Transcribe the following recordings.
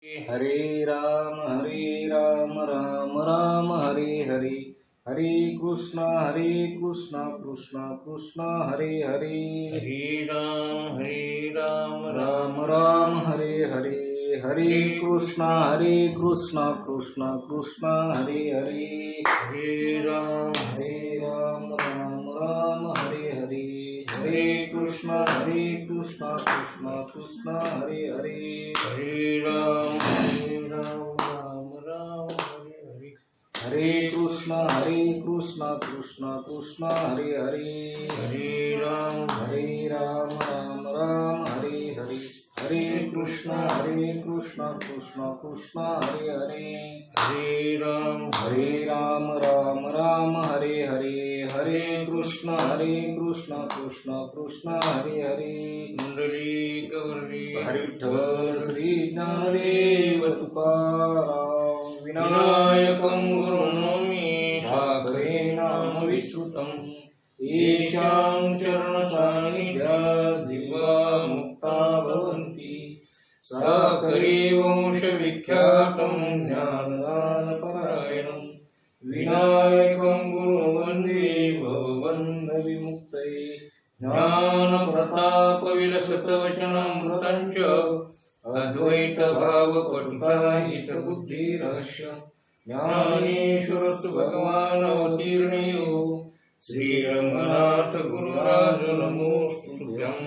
हरे राम राम राम हरे हरे, हरे कृष्ण कृष्ण कृष्ण हरे हरे, हरे राम राम राम हरे हरे, हरे कृष्ण कृष्ण कृष्ण हरे हरे, हरे राम राम हरे हरे, हरे कृष्ण कृष्ण कृष्ण हरे हरे, हरे राम राम हरे हरे, हरे कृष्ण कृष्ण कृष्ण हरे हरे, हरे राम राम हरे हरे, हरे कृष्ण कृष्ण कृष्ण हरे हरे, हरे राम राम हरे हरे, हरे कृष्ण कृष्ण कृष्ण हरे हरे, मंडली गौरी हरे विठ्ठल श्री ज्ञानदेव तुकाराम विनायकं गुरुर्नमामि सागरे नाम विश्रुतं येषां चरणसान्निध्यात् जीवा मुक्ता भवन्ति, सागरे वंशविख्यातं ज्ञानदानपरायणं विनायकं गुरुं वन्दे भवबन्धविमुक्तये, ज्ञानप्रतापविलसतवचनामृतं च अद्वैतभावपटुताहितबुद्धिरहस्यं ज्ञानेश्वरस्तु भगवान् अवतीर्णयो श्रीरंगनाथ गुरुराज नमोस्तुभ्यं.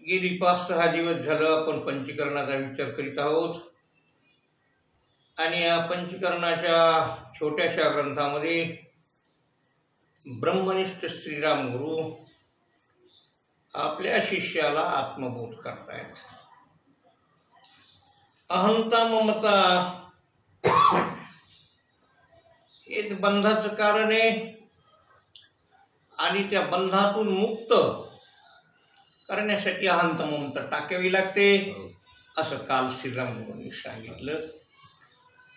गेली 5-6 दिवस झालं आपण पंचीकरणाचा विचार करीत आहोत आणि या पंचीकरणाच्या छोट्याशा ग्रंथामध्ये ब्रह्मनिष्ठ श्रीराम गुरु आपल्या शिष्याला आत्मबोध करतायत. अहंता ममता हेच बंधाचं कारण आहे आणि त्या बंधातून मुक्त करण्यासाठी अहंता ममता टाकावी लागते असं काल श्रीराम गुरूंनी सांगितलं.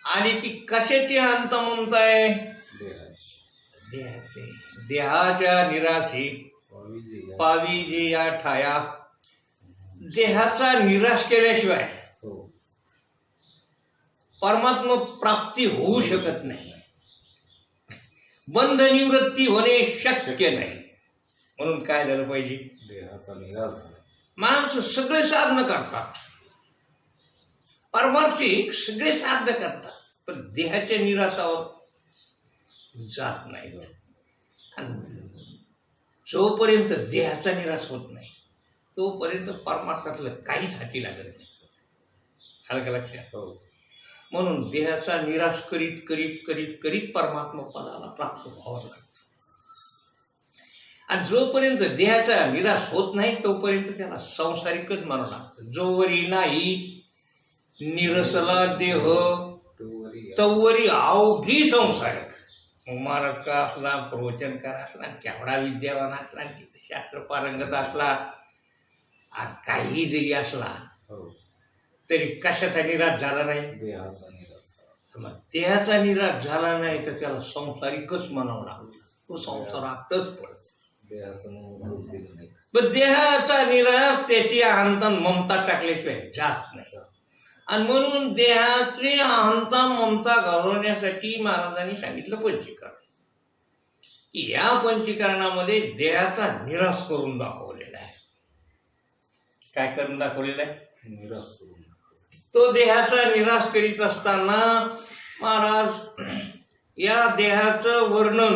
आणि ती कशाची अहंता ममता आहे? देहाचे. देहाच्या निराशी पाविजे या ठाया. देहाचा निराश केल्याशिवाय परमात्मा प्राप्ती होऊ शकत नाही. बंध निवृत्ती होणे शक्य नाही. म्हणून काय झालं पाहिजे? देहाचा निराश. माणसं सगळे साधन करतात, पारमार्थिक सगळे साध्य करतात, पण देहाच्या निराशावर जात नाही. जोपर्यंत देहाचा निराश होत नाही तोपर्यंत परमार्थातलं काहीच हाती लागत नाही. आलं का लक्षात? म्हणून देहाचा निराश करीत करीत करीत करीत परमात्मा पदाला प्राप्त व्हावं लागतं. आणि जोपर्यंत देहाचा निराश होत नाही तोपर्यंत त्याला संसारिकच म्हणावं लागतं. जोवरी नाही निरसला देह तवरी अवघी संसारिक. मग महाराज का असला, प्रवचनकार असला, केवढा विद्यावान असला, शास्त्र पारंगत असला आणि काही जरी असला तरी कशाचा निराश झाला नाही? देहाचा निराश. मग देहाचा निराश झाला नाही तर त्याला संसारिकच म्हणावं लागतं. तो संसारातच पडतो. पण देहाचा निराश त्याची अहंता ममता टाकल्याशिवाय जात नाही. आणि म्हणून देहाची अहंता ममता घालवण्यासाठी महाराजांनी सांगितलं पंचीकरण. की या पंचीकरणामध्ये देहाचा निराश करून दाखवलेला आहे. काय करून दाखवलेला आहे? निराश करून. तो देहाचा निराश करीत असताना महाराज या देहाचं वर्णन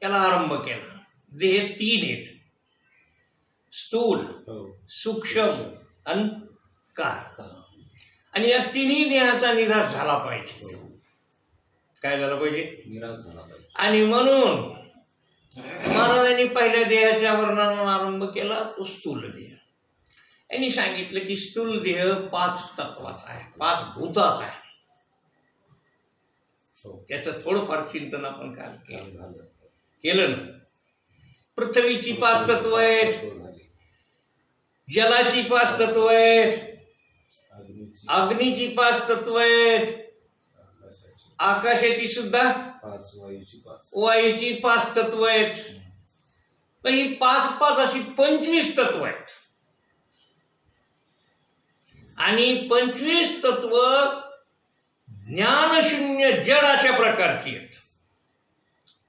याला आरंभ केला. देह 3 आहेत: स्थूल, सूक्ष्म आणि कार. आणि या तिन्ही देहाचा निराश झाला पाहिजे. काय झालं पाहिजे? निराश झाला पाहिजे. आणि म्हणून महाराजांनी पहिल्या देहाच्या वर्णनाला आरंभ केला, तो स्थूल देह. यांनी सांगितलं की स्थूल देह 5 तत्वाचा आहे, 5 भूताचा आहे. त्याचं थोडंफार चिंतन आपण काल केलं ना. पृथ्वीची 5 तत्व आहेत, जलाची 5 तत्व आहेत, अग्नीची 5 तत्व आहेत, आकाशाची सुद्धा, वायूची 5 तत्व आहेत. ही 5-5 अशी 25 तत्व आहेत. आणि 25 तत्व ज्ञानशून्य जड अशा प्रकारची आहेत.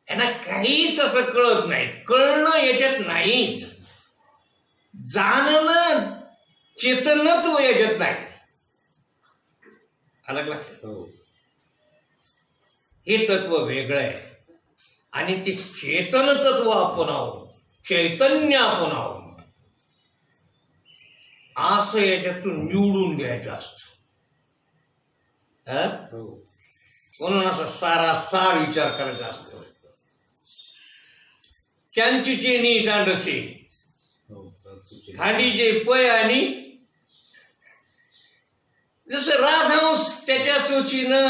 यांना काहीच असं कळत नाही. कळणं याच्यात नाहीच. जाणणं चेतनत्व याच्यात नाही. अलग लक्षात. हो. हे तत्व वेगळं आहे आणि ते चेतन तत्व आपण आहोत, चैतन्य आपण आहोत असं याच्यातून निवडून घ्यायचं असतं. हो. म्हणून असं सारासार विचार करायचा असतो. चांचीचे नी सांडसे हो. सासूचे. खांडीचे पय आणि जसं राजहंस त्याच्या चोचीनं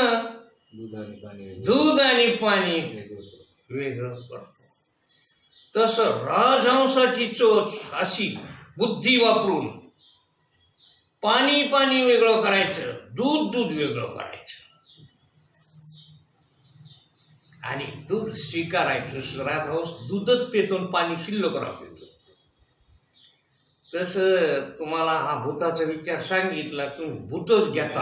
दूध आणि पाणी वेगळं. दूध आणि पाणी वेगळं. वेगळं पडतं. तसं राजहंसाची चोच अशी बुद्धी वापरून पाणी पाणी वेगळं करायचं, दूध दूध वेगळं करायचं आणि दूध स्वीकारायचं. राजहंस दूधच पितो आणि पाणी शिल्लक राहतो. तसं तुम्हाला हा भूताचा विचार सांगितला, तुम्ही भूतच घेता.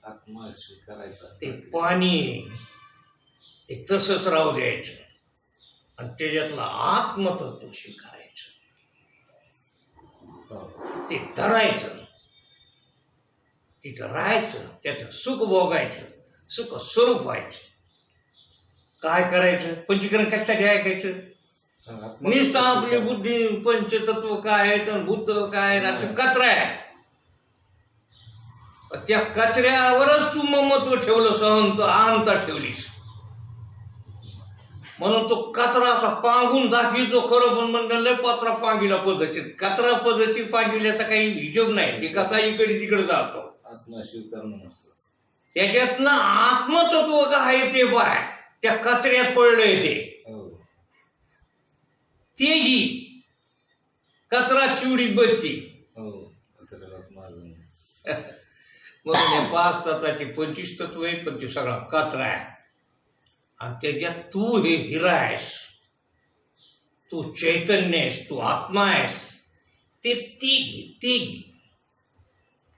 आत्मा स्वीकारायचा. ते पाणी ते तसंच राहू द्यायचं आणि त्याच्यातलं आत्मतत्व स्वीकारायचं. हो. ते धरायचं, तिथं राहायचं, त्याचं सुख भोगायचं, सुख स्वरूप व्हायचं. काय करायचं? पंचीकरण कशासाठी ऐकायचं? आत्मा नुसतं आपली बुद्धी पंचतत्व काय आहे, भूत काय आहे, कचरा आहे. त्या कचऱ्यावरच तू ममत्व ठेवलं, सहंत अहंता ठेवलीस. म्हणून तो कचरा असा पांगून दाखवितो खरं, पण म्हणलं लय पत्रा पांगिला पद्धतीत. कचरा पद्धतीत पांगिल्याचा काही हिशोब नाही. ते कसा इकडे तिकडे जातो. आत्मा स्वीकारणं नसतं. त्याच्यातनं आत्मतत्व काय आहे ते पाय. त्या कचऱ्यात पडलंय ते. हो. तेही कचरा चिवडीत बसती. हो. कचऱ्यालाच मारून. म्हणून या 5 तत्वाचे 25 तत्व आहे, पण ते सगळा कचरा आहे. आणि त्याच्यात तू हे हिरा आहेस, तू चैतन्य आहेस, तू आत्मा आहेस. ते घे.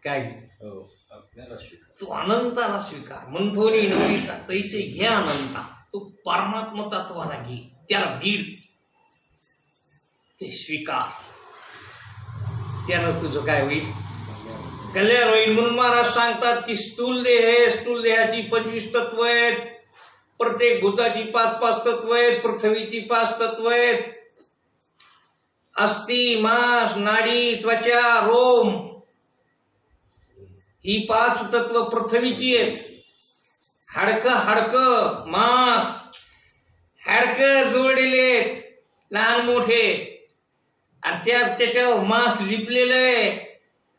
काय? हो. आपल्याला स्वीकार. तू अनंताला स्वीकार. मंथोरी नव्हे तैसे घे अनंता. तू परमात्मा तत्वाला घे, त्याला दीड, ते स्वीकार. त्यानं तुझं काय होईल? कल्याण होईल. म्हणून महाराज सांगतात की स्थूल देह आहे, स्थूल देहाची 25 तत्व आहेत, प्रत्येक भूताची 5-5 तत्व आहेत, पृथ्वीची 5 तत्व आहेत, अस्थि, मांस, नाडी, त्वचा, रोम, ही 5 तत्व पृथ्वीची आहेत. हाडकं, मांस, हाडकं जोडलेले आहेत, लहान मोठे, आणि त्याच्यावर मांस लिपलेलं आहे,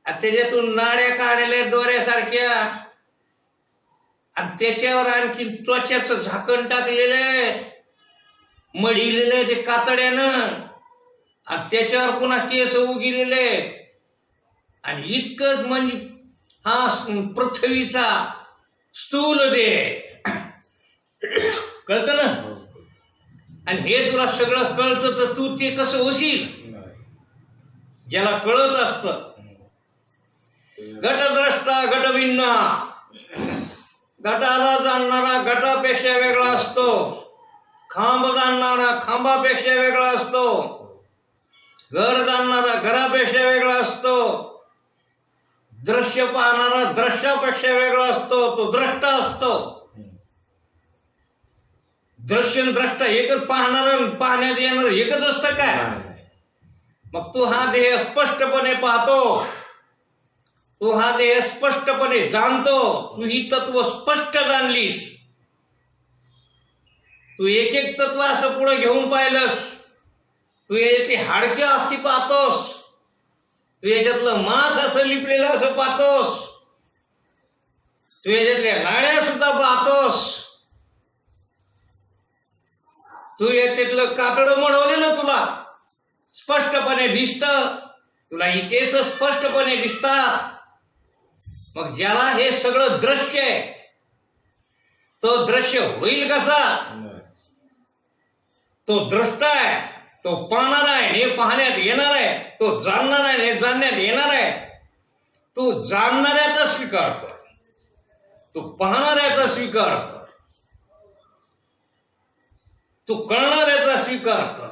त्याच्यातून नाड्या काढलेल्या दोऱ्यासारख्या, आणि त्याच्यावर आणखी त्वचाचं झाकण टाकलेलं आहे, मढिलेलं आहे ते कातड्यानं, आणि त्याच्यावर पुन्हा केस उगिलेले आहेत. आणि इतकंच म्हणजे हा पृथ्वीचा स्थूल देह. कळतं ना? आणि हे तुला सगळं कळतं तर तू ते कसं होशील? ज्याला कळत असतं. घटद्रष्टा घटभिन्ना. घटाला जाणणारा घटापेक्षा वेगळा असतो, खांब जाणणारा खांबापेक्षा वेगळा असतो, घर जाणणारा घरापेक्षा वेगळा असतो, दृश्य पाहणारा दृश्यापेक्षा वेगळा असतो, तो द्रष्टा असतो. दृश्य द्रष्टा एकच, पाहणारा पाहण्यात येणार एकच असतं काय? मग तू हा देह स्पष्टपणे पाहतो, तू हा देह स्पष्टपणे जाणतो, तू ही तत्व स्पष्ट जाणलीस. तू एक एक तत्व असं पुढे घेऊन पाहिलंस. तू याच्यातली हाडकं अशी पाहतोस, तू याच्यातलं मांस असं लिपलेलं असं पाहतोस, तू याच्यातल्या नाड्या सुद्धा पाहतोस, तू याच्यातलं कातडं मढवलेलं तुला स्पष्टपणे दिसतं, तुला ही केस स्पष्टपणे दिसतात. मग ज्याला हे सगळं दृश्य आहे तो दृश्य होईल कसा? तो दृष्टा आहे, तो पाहणार आहे, हे पाहण्यात येणार आहे, तो जाणणार आहे, हे जाणण्यात येणार आहे. तू जाणणाऱ्याचा स्वीकार कर, तू पाहणाऱ्याचा स्वीकार कर, तू कळणाऱ्याचा स्वीकार कर.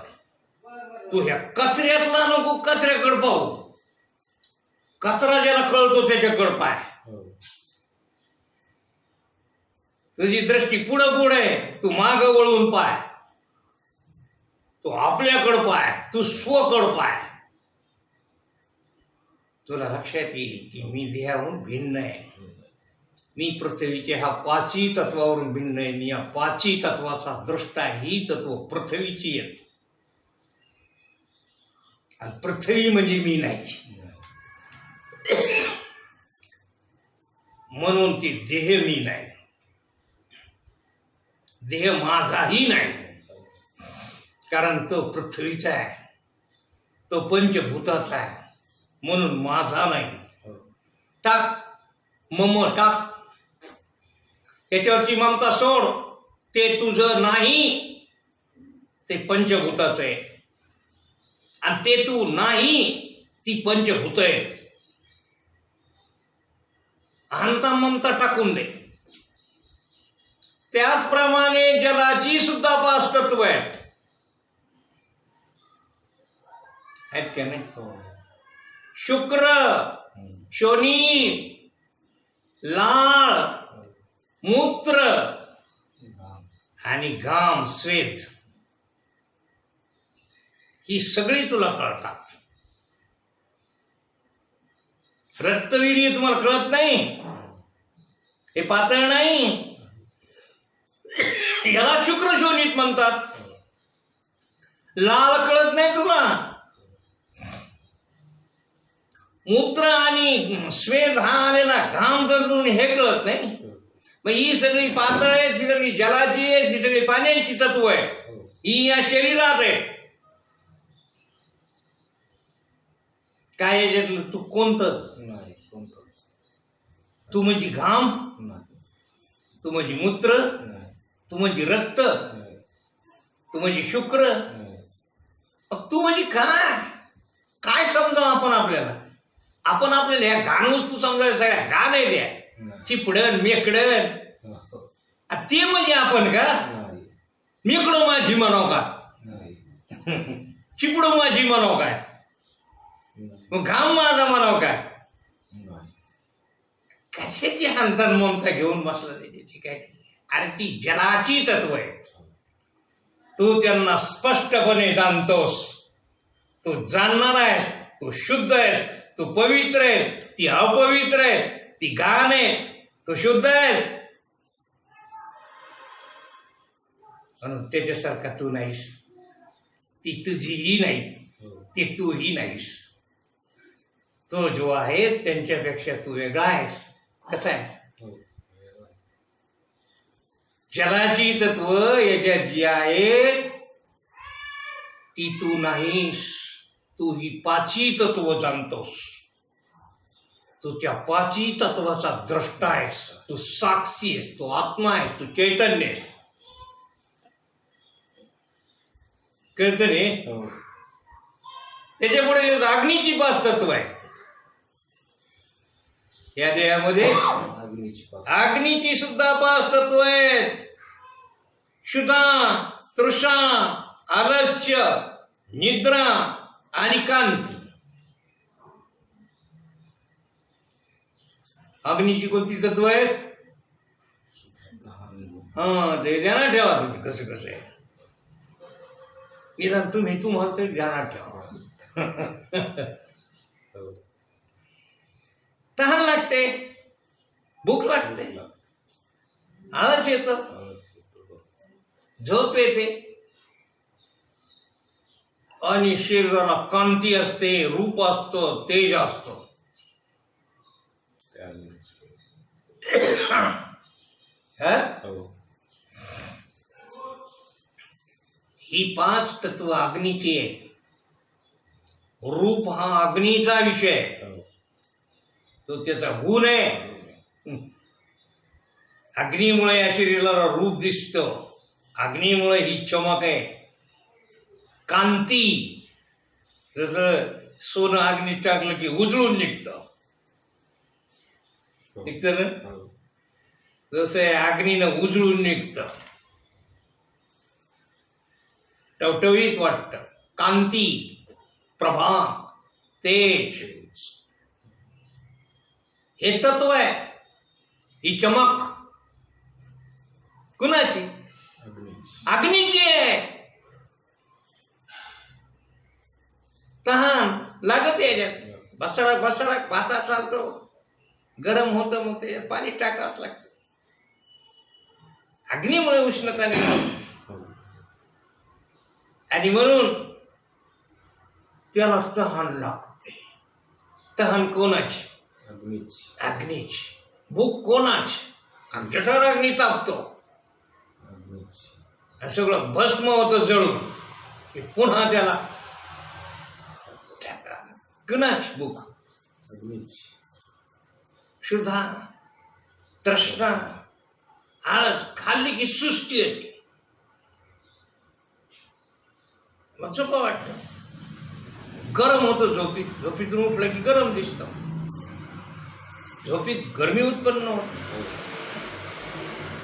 तू ह्या कचऱ्यातला नको कचऱ्याकडे पाहू. कचरा ज्याला कळतो त्याच्याकडे पाय. तुझी दृष्टी पुढं पुढे, तू माग वळून पाय. तू आपल्याकडं पाय, तू स्वकडं पाय. तुला लक्षात येईल की मी देहाहून भिन्न आहे. मी पृथ्वीच्या ह्या पाचही तत्वावरून भिन्न आहे. मी या पाचही तत्वाचा द्रष्टा. ही तत्व पृथ्वीची आहेत आणि पृथ्वी म्हणजे मी नाही. म्हणून ती देह मी नाही, देह माझाही नाही. कारण तो पृथ्वीचा आहे, तो पंचभूताचा आहे, म्हणून माझा नाही. टाक मम, टाक त्याच्यावरची ममता सोड. ते तुझं नाही, ते पंचभूताचं आहे. आणि ते तू नाही, ती पंचभूत आहे. अहंता ममता टाकून दे. त्याचप्रमाणे जलाची सुद्धा पाच तत्व आहेत का नाही? शुक्र, शोणी, लाळ, मूत्र आणि घाम, श्वेत, ही सगळी तुला कळतात. रक्तवीर्य तुम्हाला कळत नाही, हे पातळ नाही. याला शुक्र शोणित म्हणतात. लाल कळत नाही तुला. मूत्र आणि श्वेत हा आलेला घाम करून हे कळत नाही. मग ही सगळी पातळ आहे, ही सगळी जलाची आहे, ही सगळी पाण्याची तत्व आहे. ही या शरीरात आहे. काय याच्यातलं तू कोणतं? तू म्हणजे घाम, तू म्हणजे मूत्र, तू म्हणजे रक्त, तू म्हणजे शुक्र. तू म्हणजे काय? काय समजावं आपण आपल्याला? आपण आपल्याला ह्या घाण वस्तू समजायला सगळ्या घाण आहे द्या. चिपडण मेकडण ते म्हणजे आपण का? मेकडो माझी म्हणाव का? चिपडो माझी म्हणाव काय? मग घाम माझा म्हणाव काय? कशाची अंतर ममता घेऊन बसला त्याची काय? अरे ती जलाची तत्व आहे. तू त्यांना स्पष्टपणे जाणतोस. तू जाणणार आहेस, तू शुद्ध आहेस, तू पवित्र आहेस, ती अपवित्र आहे, ती घाण आहे, तू शुद्ध आहेस. म्हणून त्याच्यासारखा तू नाहीस. ती तुझीही नाही, ती तूही नाहीस. तो जो आहेस त्यांच्यापेक्षा तू वेगळा आहेस. कसा आहेस? जलाची तत्व याच्यात जी आहे ती तू नाहीस. तू ही पाची तत्व जाणतोस. तू त्या पाची तत्वाचा द्रष्टा आहेस. तू साक्षी आहेस, तू आत्मा आहेस, तू चैतन्य आहेस. कळत रे? त्याच्यापुढे अग्नीची पाच तत्व आहे या देहामध्ये. अग्नीची सुद्धा पाच तत्व आहेत. क्षुधा, तृषा, आलस्य, निद्रा आणि कांती. अग्नीची कोणती तत्व आहेत? ते ध्यानात ठेवा तुम्ही कसं कसं आहे. निदान तुम्ही तुम्हाला तरी ध्यानात ठेवा. तहान लागते, भूक लागते, आळस येतो, झोप येते आणि शरीराला कांती असते, रूप असतं, तेज असतं. ही पाच तत्व अग्नीची आहे. रूप हा अग्नीचा विषय आहे. तो त्याचा गुण आहे. अग्नीमुळे या शरीराला रूप दिसतं. अग्नीमुळे ही चमक आहे. कांती, जसं सोनं अग्नीत टाकलं की उजळून निघतं, हो. निघतं ना. हो. जसं अग्नीनं उजळून निघतं, टवटवीत वाटतं, कांती, प्रभा, तेज, हे तत्व आहे. ही चमक कुणाची? अग्नीची. अग्नीची आहे. तहान लागत याच्यात, बसडा बसडा भाता चालतो, गरम होतं, मग त्याच्यात पाणी टाकावं लागतं. अग्नीमुळे उष्णता निर्माण, हो. आणि म्हणून त्याला तहान लागते. तहान कोणाची? अग्नीची. अग्नीची. भूक कोणाची? जठर अग्नी तापतो, अग्नीची. आणि सगळं भस्म होतं जळून, की पुन्हा त्याला कुणाची भूक? अग्नीची. क्षुधा, तृष्णा, आळस, खाल्ली की सुस्ती येते, मग सोपं वाटतं. गरम होतं झोपीत, झोपीतून उठलं की गरम दिसतं, झोपीत गरमी उत्पन्न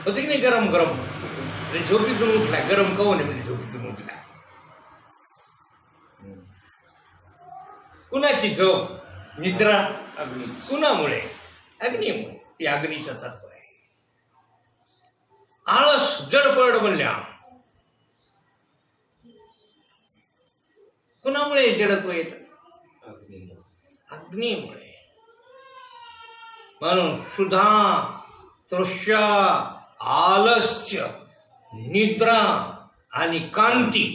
होते की नाही? गरम गरम. झोपीतून उठला गरम कवून म्हणजे झोपीतून उठला. कुणाची झोप? निद्रा. अग्नीची. कुणामुळे? अग्नीमुळे. ती अग्नीचं तत्व आहे. आळस, जडपड बनल्या, कुणामुळे जडत्व येतं? अग्नीमुळे. अग्नीमुळे. म्हणून क्षुधा, तृष्णा, आलस्य, निद्रा आणि कांती,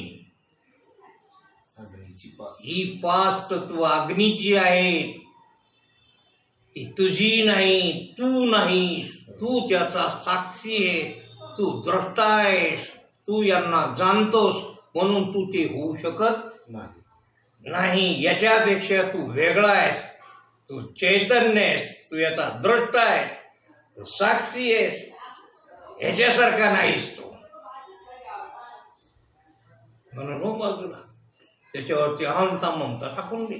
अग्नीची पाच. ही 5 तत्व अग्नीची आहेत. ती तुझी नाही, तू नाहीस, तू त्याचा साक्षी आहे, तू द्रष्टा आहेस, तू यांना जाणतोस, म्हणून तू ते होऊ शकत नाही. नाही. याच्यापेक्षा तू वेगळा आहेस, तू चैतन्य आहेस, तू याचा द्रष्टा आहेस, तू साक्षी आहेस, ह्याच्यासारखा नाहीस तू. म्हणून हो बाजूला त्याच्यावरती अहंता ममता टाकून दे.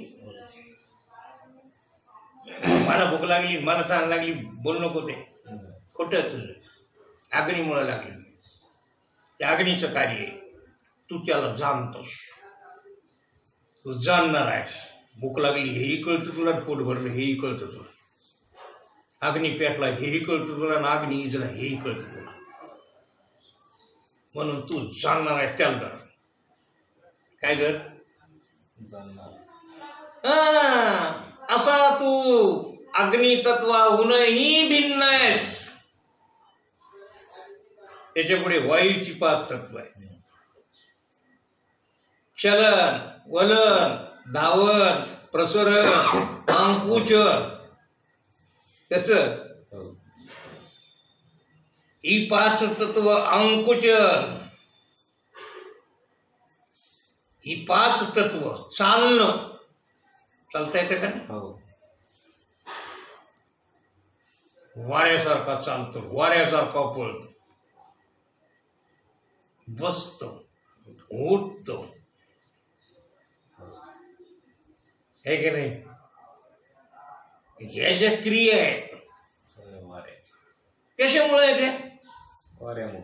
मला भूक लागली, मला तहान लागली, बोल नको ते, खोटं आहे तुझं. अग्नीमुळे लागली, त्या अग्नीचं कार्य आहे. तू त्याला जाणतोस, तू जाणणार आहेस. भूक लागली हेही कळतं तुला, पोट भरलं हेही कळतं तुला, अग्नी पेटला हेही कळतं तुला, आणि अग्नी इजला हेही कळतं तुला. म्हणून तू जाणणार आहेस त्याला. कर काय कर? जाणणार. असा तू अग्नितत्वाहूनही भिन्न आहेस. त्याच्यापुढे वायूची 5 तत्व आहे. चलन, वलन, धावन, प्रसरण, अंकुचन. कसं? हो. ही 5 तत्व अंकुचन, ही 5 तत्व चालणं. चालता येतं का? हो. वाऱ्यासारखा चालतो, वाऱ्यासारखा पळतो, बसतो, उठतो, हे की नाही? ह्या ज्या क्रिया आहेत वाऱ्याची. कशामुळे आहेत ह्या? वाऱ्यामुळे.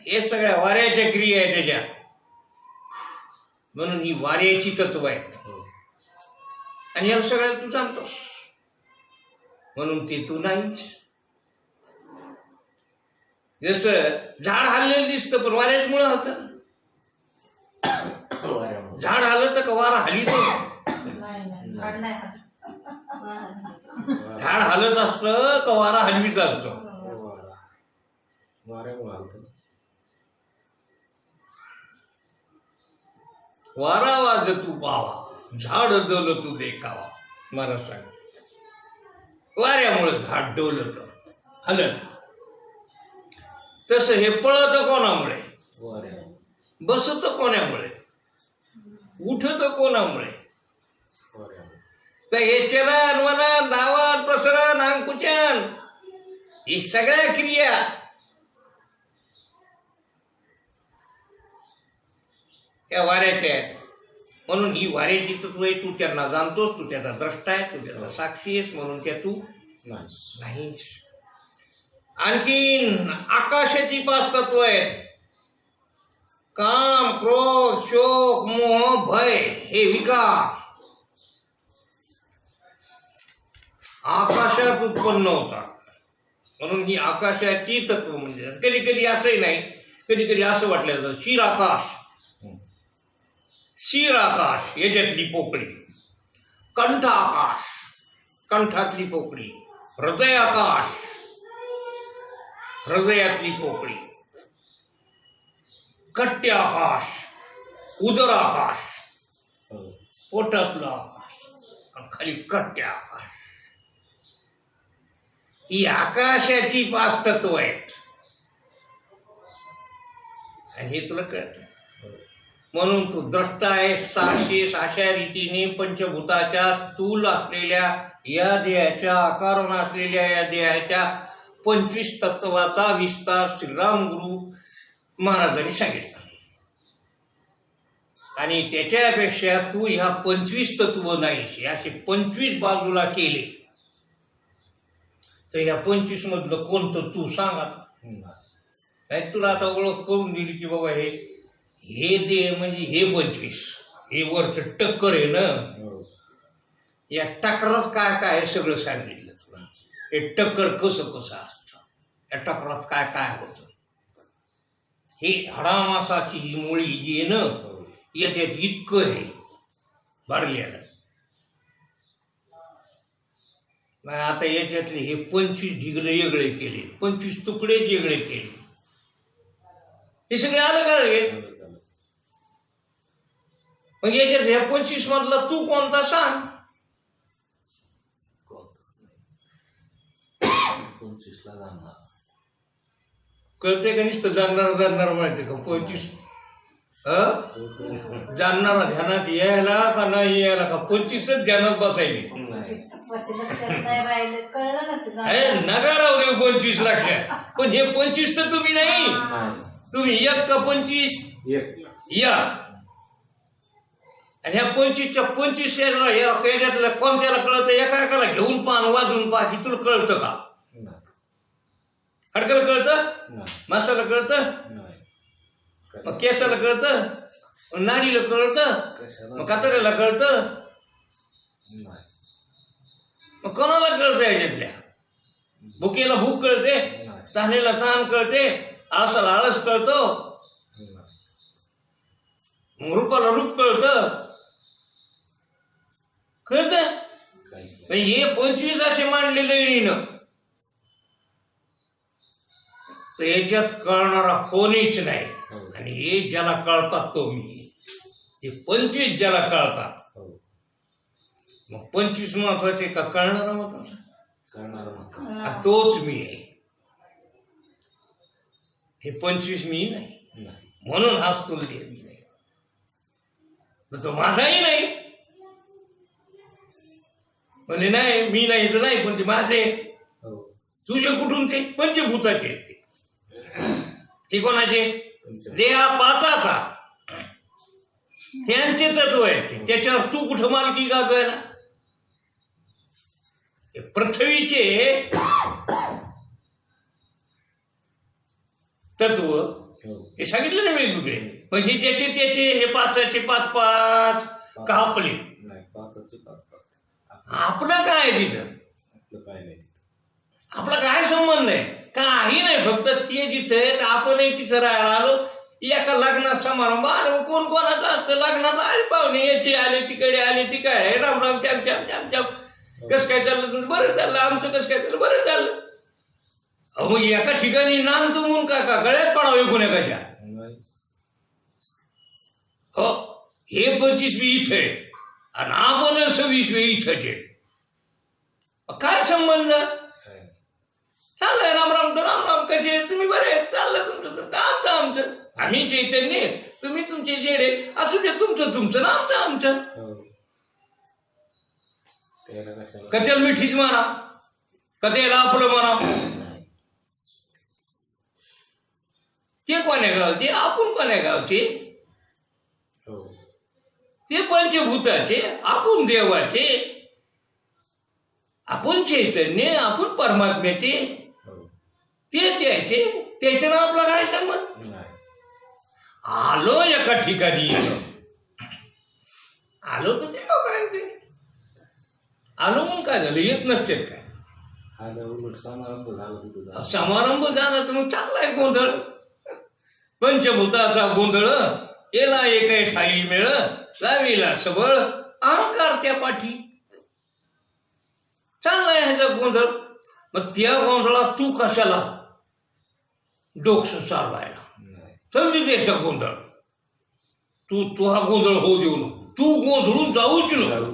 हे सगळ्या वाऱ्याच्या क्रिया आहेत त्याच्यात. म्हणून ही वाऱ्याची तत्व आहेत. हो. आणि या सगळ्या तू जाणतोस, म्हणून ते तू नाहीस. जसं झाड हललेलं दिसतं, पण वाऱ्याचमुळे हलतं. वाऱ्यामुळे. झाड हलत का वारा हलितो? झाड हलत असतं का वारा हलवीत असतो? वारा. वाऱ्यामुळे हलतं. वारा वाज तू पावा, झाड डोल तू देखावा. महाराज सांग, वाऱ्यामुळे झाड डोलत, हलत. तसं हे पळत कोणामुळे? वाऱ्यामुळे. बसत कोणामुळे? उठत कोणामुळे? वाऱ्यामुळे. तर हे चलन, वलन, धावन, प्रसरण, अंकुचन, ही सगळ्या क्रिया त्या वाऱ्याच्या आहेत. म्हणून ही वाऱ्याची तत्व आहे. तू त्यांना जाणतोस, तू त्याचा द्रष्टा आहे, तू त्याचा साक्षी आहेस, म्हणून त्या तू नाही. नाही. आणखीन आकाशाची 5 तत्व आहेत. काम, क्रोध, शोक, मोह, भय हे विकार आकाशात उत्पन्न होतात. म्हणून ही आकाशाची तत्व म्हणजे कधी कधी असंही नाही, कधी कधी असं वाटलं जातं क्षीर आकाश, क्षीर आकाश याच्यातली पोकळी, कंठ आकाश कंठातली पोकळी, हृदय आकाश हृदयातली पोकळी, कट्टे आकाश, उदर आकाश पोटातलं आकाश आणि खाली कट्टे आकाश. ही आकाशाची 5 तत्व आहेत. आणि हे तुला कळत म्हणून तू द्रष्टा आहे. अशा रीतीने पंचभूताच्या स्थूल असलेल्या या देहाच्या, आकारण असलेल्या या देहाच्या 25 तत्वाचा विस्तार श्रीराम गुरु महाराजांनी सांगितलं. आणि त्याच्यापेक्षा तू ह्या 25 तत्व नाही असे 25 बाजूला केले तर ह्या 25 मधलं कोणतं तू सांगा. नाही तुला आता ओळख करून दिली की बाबा हे देह म्हणजे हे 25, हे वरचं टक्कर आहे ना. या टकरात काय काय आहे सगळं सांगितलं तुला. हे टक्कर कसं कसं असतं, या टकरात काय काय होतं. हे हाडामासाची ही मुळी जी आहे ना याच्यात इतकं आहे भरलेलं. नाही आता याच्यातले हे 25 ढिगले वेगळे केले, 25 तुकडे वेगळे केले, हे सगळे अलग अलग आहे. मग याच्यात ह्या 25 मधला तू कोणता सांग. 25 ला जाणार कळते का नुसतं जाणणार माहिती का 25 जाणणारा ध्यानात यायला का नाही यायला का 25च ध्यानात बसायली. नका राहू दे 25 लक्षात. पण हे 25 तर तुम्ही नाही, तुम्ही 1 का 25 या. आणि ह्या 25च्या 25 याच्यातल्या कोणत्याला कळतं. एका एकाला घेऊन पाहा, वाजवून पहा की तुला कळतं का. हडकाला कळतं, मासाला कळतं, मग केसाला कळतं, मग नाडीला कळतं, मग कातड्याला कळतं, मग कोणाला कळतं. याच्यातल्या भुकेला भूक कळते, तहानेला तहान कळते, आळसाला आळस कळतो, रूपाला रूप कळतं. कळतं हे 25 असे मांडलेलं ना. तर याच्यात कळणारा कोणीच नाही. आणि हे ज्याला कळतात तो मी, हे 25 ज्याला कळतात. मग 25 महत्वाचे का कळणारा महत्वाचा, तोच मी आहे. हे 25 मी नाही, म्हणून हा स्थूल देह मी नाही. तो माझाही नाही. म्हणजे नाही मी नाही तर नाही, पण ते माझे. तुझे कुठून ते पंचभूताचे ते कोणाचे देहा 5चा त्यांचे तत्व आहे. त्याच्यावर तू कुठं मालकी गाजवायला. पृथ्वीचे तत्व हे सांगितलं ना वेगवेगळे. पण हे त्याचे हे 5चे 5 का आपले. आपलं काय तिथं, आपला काय संबंध आहे. काही नाही, फक्त ते जिथे आपणही तिथं राहायला आलो. एका लग्नात समारंभ आलो, कोण कोणाचं असतं लग्नात आले पाहुणे, याचे आले तिकडे आले ती काय राम राम चाप चाप चाप चाप. कसं काय चाललं तुमचं, बरं चाललं. आमचं कसं काय चाललं, बरं चाललं. अहो एका ठिकाणी नांद म्हणून का गळ्यात पडावे कोणाच्या. हो हे 25 इथे आणि आपण 26 इथंचे. काय संबंध. चाललंय राम राम तर राम राम, कसे तुम्ही बरे चाललं तुमचं तर आमचं आमचं. आम्ही चैतन्य, तुम्ही तुमचे जेडे असू दे. तुमचं ना आमचं आमचं. कथेला मिठीच म्हणा, कथेला आपलं म्हणा. ते कोण्या गावचे, आपण कोण्या गावचे. ते पंचभूताचे, आपण देवाचे. आपण चैतन्य, आपण परमात्म्याचे, तेच यायचे, त्याच्यानं आपला काय संबंध? आलो एका ठिकाणी, आलो तर ते काय ते आलो म्हणून काय झालं? येत नसते काय? समारंभ झाला तर मग चाललाय गोंधळ, पंचभूताचा गोंधळ, येला एकाही ठाई मेळ, लावीला सबळ अहंकार त्या पाठी, चाललाय ह्याचा गोंधळ. मग त्या गोंधळात तू कशाला डोकस चालवायला? सगळी त्याचा गोंधळ, तू हा गोंधळ होऊ देऊ नको, तू गोंधळून जाऊच नको.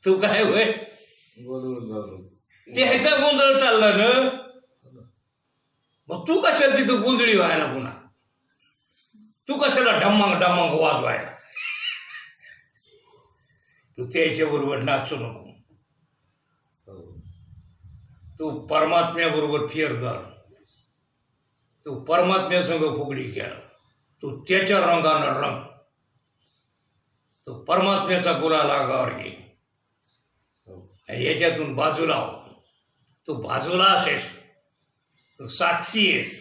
तू काय होय ते ह्याचा गोंधळ चालला ना, मग तू कशाला तिथं गोंधळी व्हायला? पुन्हा तू कशाला ढमांग ढमांग वाजवायला? तू त्याच्या बरोबर नाचू नको, तू परमात्म्याबरोबर फेर धर, तू परमात्म्या संग फुगडी खेळ, तू त्याच्या रंगानं रंग, तू परमात्म्याचा गुलाल अंगावर घे. याच्यातून बाजूला हो, तू बाजूला आहेस, तू साक्षी आहेस,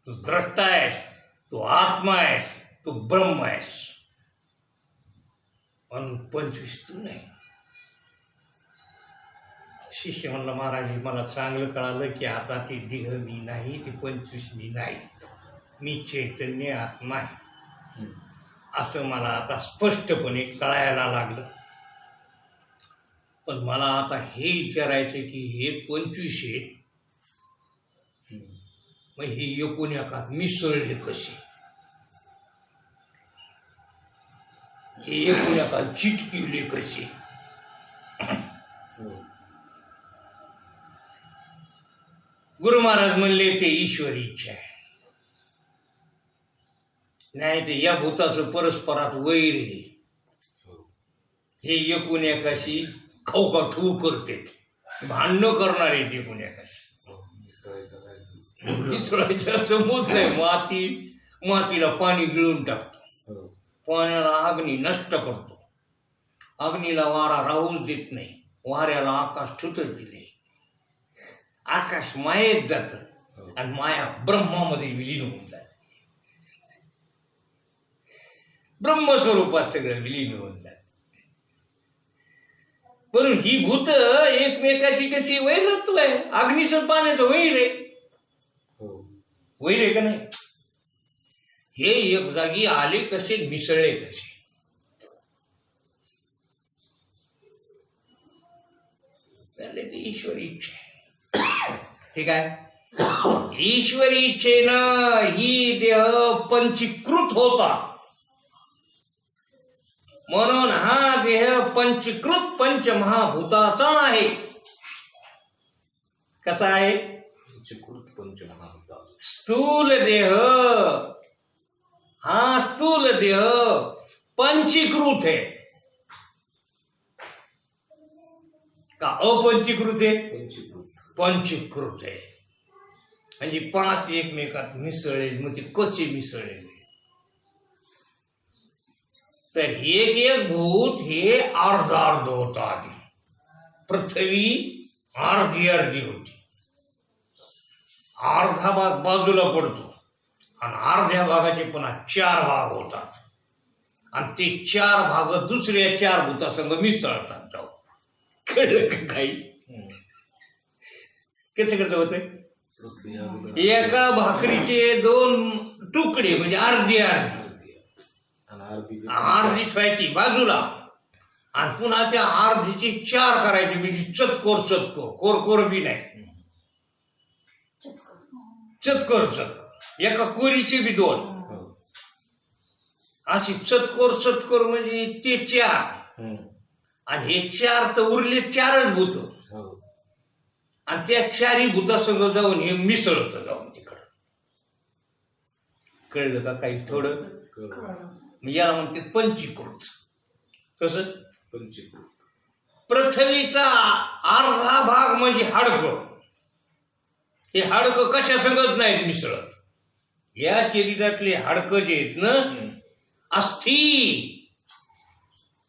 तू द्रष्टा आहेस, तू आत्मा आहेस, तू ब्रह्म आहेस. पण 25 तू नाही. शिष्य म्हणला, महाराज मला चांगलं कळालं की आता ती देह मी नाही, ती 25 मी नाही, मी चैतन्य आत्मा आहे, असं मला आता स्पष्टपणे कळायला लागलं. पण मला आता हे विचारायचं की हे 25 आहे, मग हे एकूण एकात मिसळले कसे? हे एकूण एकात चिटकिवले कसे? गुरु महाराज म्हणले ते ईश्वरी इच्छा आहे, नाही ते या भूताचं परस्परात वैर आहे. हे एकूण एकाशी खवकाठू करते, भांडणं करणार आहे ते एकूण एकाशी. मिसळायचं असं होत नाही. मातीला पाणी गिळून टाकतो, पाण्याला अग्नी नष्ट करतो, अग्नीला वारा राहूच देत नाही, वाऱ्याला आकाश छुटत दिले, आकाश मायेत जातं आणि माया ब्रह्मामध्ये विलीन होऊन जाते, ब्रह्मस्वरूपात सगळं विलीन होऊन जाते. पण ही भूत एकमेकाची कशी वैरत्व आहे? अग्नीचं पाण्याचं वैर आहे, वैर आहे का नाही? हे एक जागी आले कसे, मिसळले कसे? ती ईश्वरी इच्छा आहे. ठीक आहे, ईश्वरी इच्छेनं ही देह पंचीकृत होता, म्हणून हा देह पंचीकृत पंचमहाभूताचा आहे. कसा आहे? पंचीकृत पंचमहाभूता. स्थूल देह, हा स्थूल देह पंचीकृत आहे का अपंचीकृत आहे? पंचीकृत आहे. म्हणजे 5 एकमेकात मिसळले. मग ते कसे मिसळले? तर एक भूत हे अर्ध होतं. आधी पृथ्वी अर्धी होती, अर्धा भाग बाजूला पडतो आणि अर्ध्या भागाचे पुन्हा 4 भाग होतात आणि ते 4 भाग दुसऱ्या 4 भूतासंग मिसळतात. जाऊ कळलं का काही? कसं होतंय? एका भाकरीचे 2 तुकडे म्हणजे अर्धी ठेवायची बाजूला आणि पुन्हा त्या अर्धीची 4 करायची, म्हणजे चतकोर कोरकोर बी नाही, चतकोर एका कोरीची बी 2 अशी चतकोर म्हणजे ते 4 आणि हे 4 तर उरले 4च भूत आणि त्या 4ही भूतासंग जाऊन हे मिसळत जाऊन तिकडं. कळलं का काही? थोडं याला म्हणते पंचीकृत. कसं पंचीकृत? पृथ्वीचा अर्धा भाग म्हणजे हाडकं. हे हाडकं कशा संगत नाहीत मिसळत. या शरीरातले हाडकं जे आहेत ना, अस्थि,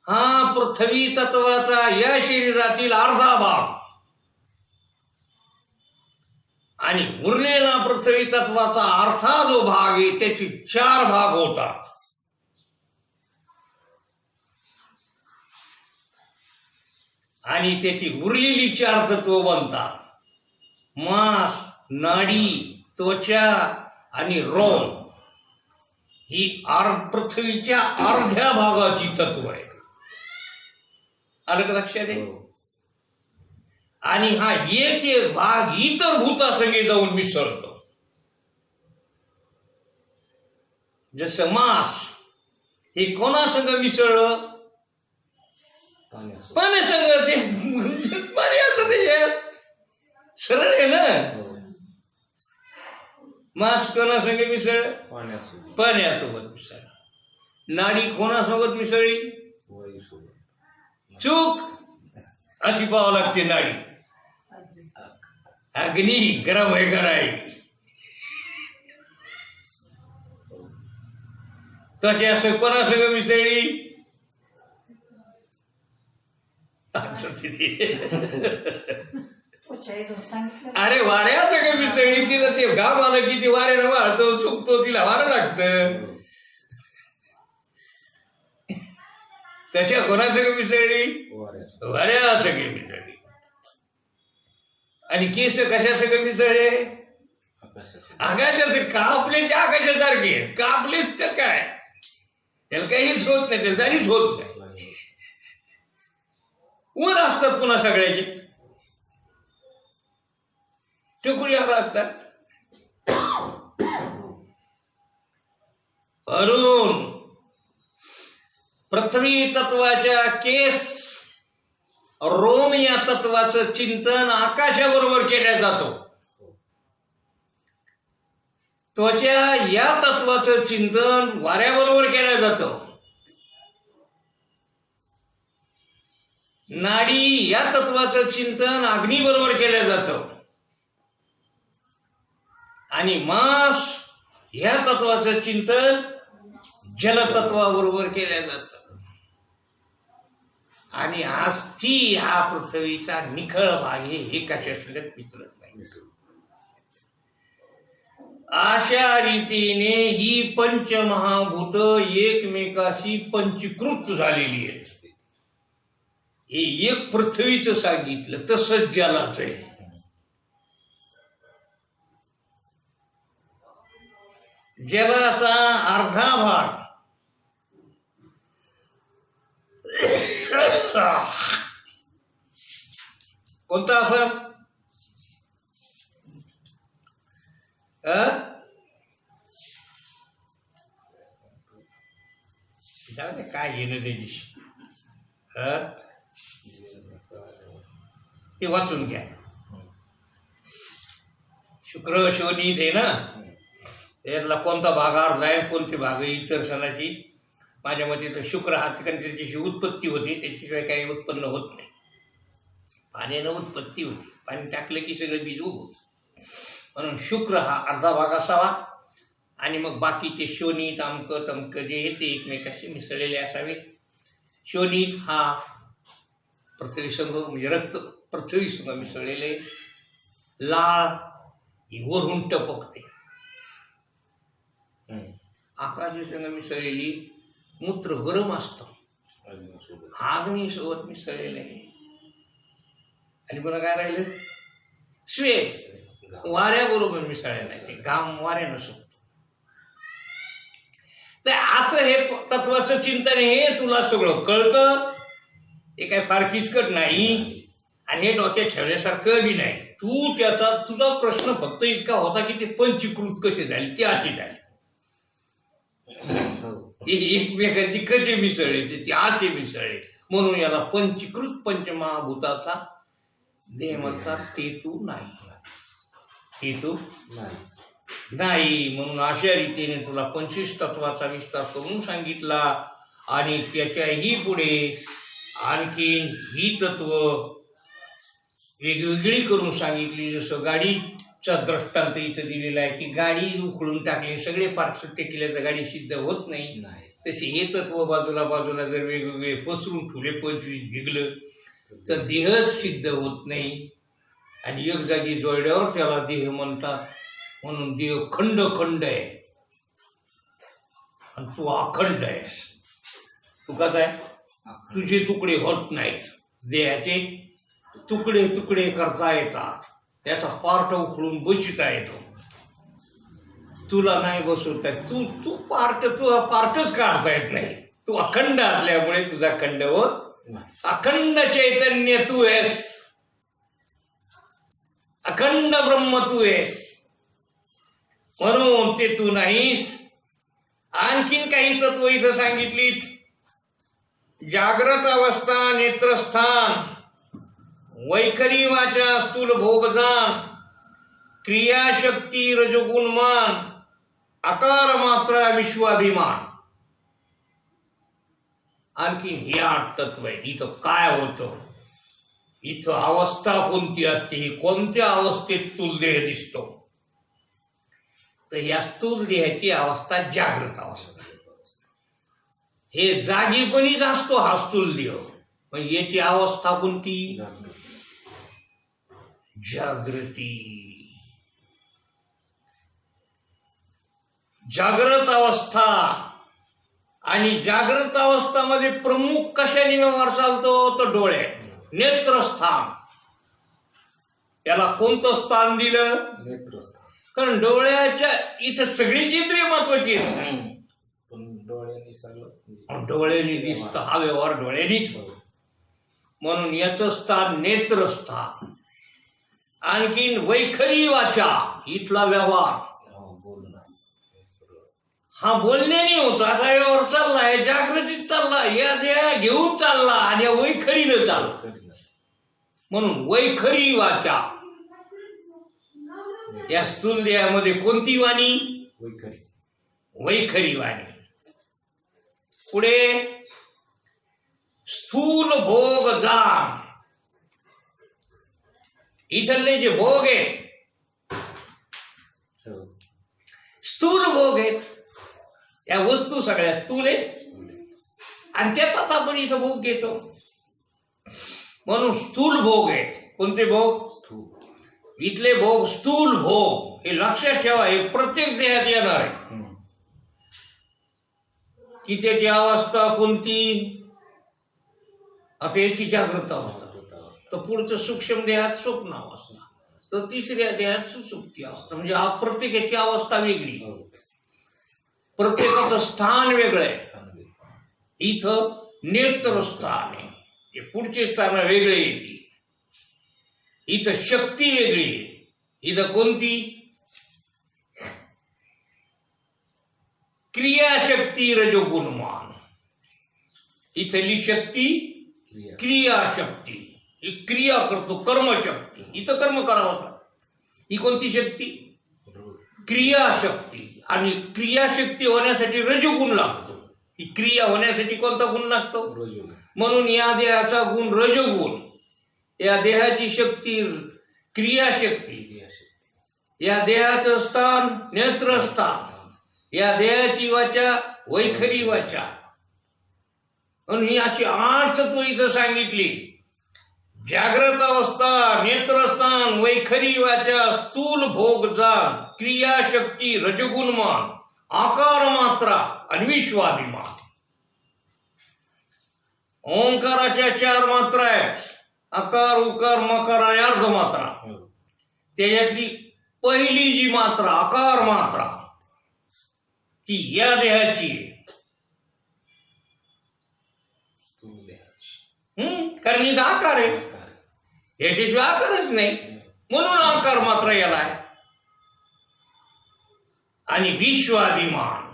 हा पृथ्वी तत्वाचा या शरीरातील अर्धा भाग आणि उरलेला पृथ्वी तत्वाचा अर्धा जो भाग आहे त्याचे 4 भाग होतात. आणि त्याची उरलेली 4 तत्व बनतात. मांस, नाडी, त्वचा आणि रोम ही पृथ्वीच्या अर्ध्या भागाची तत्व आहे. आलं का लक्षात आहे? आणि हा एक भाग इतर भूतासंगे जाऊन मिसळतो. जसं मांस हे कोणासंग मिसळलं? पाण्यासंग. ते पाणी आता ते सरळ आहे ना. मांस कोणासंग मिसळलं? पाण्यासोबत मिसळलं. नाडी कोणासोबत मिसळली? चूक अशी पाहावं लागते. नाडी अग्नी गरम आहे कराय. तशी असं कोणासंग मिसळली? अरे वाऱ्यासंग मिसळली. तिला ते घाम आलं की ती वाऱ्यानं वाळतो, सुकतो, तिला वारं लागतं. त्याच्या कोणासंग मिसळली? वाऱ्यासंग मिसळली. आणि केस कशासंग मिसळले? आकाशासंग. कापले ते आकाशासारखे, कापलेच तर काय, त्याला काहीच होत नाही, त्याला तरीच होत नाही. वर असतात पुन्हा सगळ्याचे टुकड्यावर असतात. अरुण पृथ्वी तत्वाच्या केस रोम या तत्वाचं चिंतन आकाशाबरोबर केलं जातं. त्वचा या तत्वाचं चिंतन वाऱ्याबरोबर केलं जातं. नाडी या तत्वाचं चिंतन अग्नीबरोबर केलं जातं. आणि मांस या तत्वाचं चिंतन जलतत्वाबरोबर केलं जातं. आणि अस्थी हा पृथ्वीचा निखळ भाग हे कशासंगत मिसळत नाही. अशा रीतीने ही पंचमहाभूत एकमेकाशी पंचीकृत झालेली आहेत. हे एक पृथ्वीचं सांगितलं, तसंच जलाचं आहे. जलाचा अर्धा भाग कोणता असं? काय घेणं त्याच्याशी? ते वाचून घ्या. शुक्र शोनीत आहे ना, त्यातला कोणता भाग अर्धा आहे, कोणते भाग इतर सणाची. माझ्या मते तर शुक्र हा ठिकाणी त्याच्याशी उत्पत्ती होते, त्याच्याशिवाय काही उत्पन्न होत नाही. पाण्यानं उत्पत्ती होती, पाणी टाकलं की सगळं बीज उगवतं. म्हणून शुक्र हा अर्धा भाग असावा आणि मग बाकीचे शोणित अमक तमक जे आहे ते एकमेकाशी मिसळलेले असावेत. शोणित हा पृथ्वी संघ म्हणजे रक्त पृथ्वी संघ मिसळलेले. लाळ ही वरून टपकते. आकाशी संघ मिसळलेली. मूत्र गरम असतं, अग्नीसोबत मिसळलेलं आहे. आणि पुन्हा काय राहिलं? श्वेत वाऱ्याबरोबर मिसळलेलं आहे. ते घाम वाऱ्यानं सुटतो. तर असं हे तत्वाचं चिंतन हे तुला सगळं कळतं. हे काय फार किचकट नाही आणि हे डोक्यात ठेवण्यासारखं बी नाही. तुझा प्रश्न फक्त इतका होता की ते पंचीकृत कसे झाले, ते अशी झाले. एकमेकांची कसे मिसळले, ते असे मिसळले. म्हणून याला पंचीकृत पंचमहाभूताचा देह म्हणतात. ते तू नाही, ते तू नाही. म्हणून अशा रीतीने तुला 25 तत्वाचा विस्तार करून सांगितला. आणि त्याच्याही पुढे आणखीन ही तत्व वेगवेगळी करून सांगितली. जसं गाडीचा दृष्टांत इथं दिलेला आहे की गाडी उखळून टाकली, सगळे पार्ट सुट्टे केले तर गाडी सिद्ध होत नाही. तसे हे तत्व बाजूला बाजूला जर वेगवेगळे पसरून ठेवले 25 भिगलं तर देहच सिद्ध होत नाही. आणि एक जागी जोडल्यावर त्याला देह म्हणतात. म्हणून देह खंड खंड आहे आणि तू अखंड आहेस. तू कसा आहे? तुझे तुकडे होत नाहीत. देहाचे तुकडे तुकडे करता येतात. त्याचा पार्ट उखडून बसता येतो. तुला नाही बसवता येत. तू पार्टच काढता येत नाही. तू अखंड असल्यामुळे तुझा खंड होत. अखंड चैतन्य तू आहेस. अखंड ब्रह्म तू आहेस. म्हणून ते तू नाहीस. आणखीन काही तत्व इथं सांगितलीत. जागृत अवस्था नेत्रस्थान, वैखरी वाचा स्थूल भोगजान, क्रियाशक्ती रजोगुणमान, आकार मात्रा विश्वाभिमान. आणखीन हे 8 तत्व आहे. इथं काय होतं? इथं अवस्था कोणती असते? कोणत्या अवस्थेत स्थूल देह दिसतो? तर या स्थूल देहाची अवस्था जागृत अवस्था. हे जागीपणीच असतो हा स्थूल देह. पण याची अवस्था कोणती? जागृती. जागृत अवस्था. आणि जागृत अवस्थामध्ये प्रमुख कशाने व्यवहार चालतो? तर डोळे, नेत्रस्थान. त्याला कोणतं स्थान दिलं? नेत्रस्थान. कारण डोळ्याच्या इथं सगळीच इंद्रिय महत्वाची आहेत. पण डोळ्यांनी सगळं डोळ्यांनी दिसतं. हा व्यवहार डोळ्यांनीच होतो. म्हणून याचं स्थान नेत्रस्थान. आणखीन वैखरी वाचा, इथला व्यवहार हा बोलण्याने होता. आता व्यवहार चाललाय, जागृतीत चालला, या देहा घेऊन चालला आणि या वैखरीनं चालला. म्हणून वैखरी वाचा. या स्थूल देहामध्ये कोणती वाणी? वैखरी. वैखरी वाणी. पुढे स्थूल भोग जाण. इथले जे भोग आहेत स्थूल भोग आहेत. या वस्तू सगळ्या स्थूल आहेत आणि त्याचाच आपण इथं भोग घेतो. म्हणून स्थूल भोग आहेत. कोणते भोग? इथले भोग स्थूल भोग. हे लक्षात ठेवा. हे प्रत्येक देहात येणार आहे. की त्याची अवस्था कोणती? आता याची जागृत अवस्था. तर पुढचं सूक्ष्म देहात स्वप्न अवस्था. तर तिसऱ्या देहात सुसुप्ती अवस्था. म्हणजे प्रत्येकाची अवस्था वेगळी, प्रत्येकाचं स्थान वेगळं आहे. इथं नेत्रस्थान आहे. हे पुढचे स्थान वेगळे येते. इथं शक्ती वेगळी आहे. इथं कोणती? क्रियाशक्ती रजोगुणमान. इथली शक्ती क्रियाशक्ती. ही क्रिया करतो, कर्मशक्ती. इथं कर्म करावं. ही कोणती शक्ती? क्रियाशक्ती. आणि क्रियाशक्ती होण्यासाठी रजोगुण लागतो. ही क्रिया होण्यासाठी कोणता गुण लागतो? रजोगुण. म्हणून या देहाचा गुण रजोगुण. या देहाची शक्ती क्रियाशक्ती. या देहाचं स्थान नेत्रस्थान. या देहाची वाचा वैखरी वाचा. म्हणून ही अशी 8 तत्व इथं सांगितली. जागृत अवस्था, नेत्रस्थान, वैखरी वाचा, स्थूल भोग जाण, क्रियाशक्ती रजोगुणमान, आकार मात्रा आणि विश्वाभिमान. ओंकाराच्या 4 मात्रा आहेत. अकार, उकार, मकार आणि अर्धमात्रा. त्याच्यातली पहिली जी मात्रा अकार मात्रा ती या देहाची. कारण इथं आकार आहे. याच्याशिवाय आकारच नाही. म्हणून आकार मात्र याला आहे. आणि विश्वाभिमान.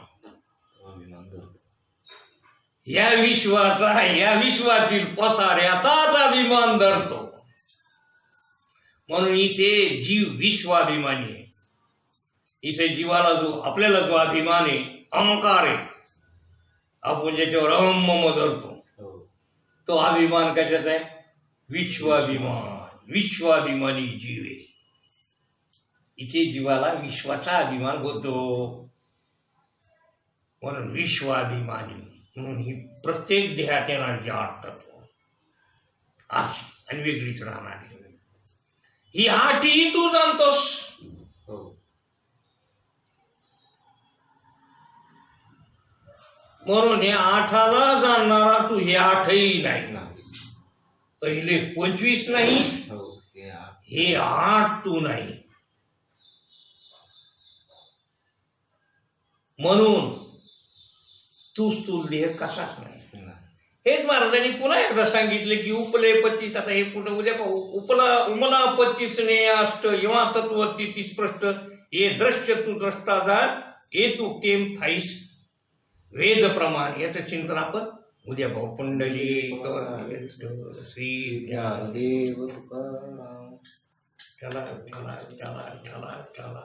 या विश्वाचा, या विश्वातील पसाऱ्याचाच अभिमान धरतो. म्हणून इथे जीव विश्वाभिमानी आहे. इथे जीवाला जो, आपल्याला जो अभिमान आहे, अहंकार आहे, आपण ज्याच्यावर अहम मम धरतो, तो अभिमान कशात आहे? विश्वाभिमान. विश्वाभिमानी जीव आहे. इथे जीवाला विश्वाचा अभिमान होतो. म्हणून विश्वाभिमानी म्हणून ही प्रत्येक देहात येणारी आठ तत्व अशी आणि वेगळीच राहणारी ही आठही तू जाणतोस. हो. म्हणून या आठाला जाणणारा तू हे आठही नाही. नाही. पहिले 25 नाही, हो. हे आठ. हे 8 तू नाही. म्हणून तू स्थूल देह कसाच नाही. नाही. हेच महाराजांनी पुन्हा एकदा सांगितले की उपले 25. आता हे पुन्हा उद्या पाहू. उमला 25 ने अष्ट यवा तत्व 33 प्रश्न ये दृश्य तू द्रष्टाजार ये तू केम थाईस वेद प्रमाण याचं चिंतन आपण उद्या पाहू. पुंडली श्री देव तुकाराम. चला चला चला चला चला.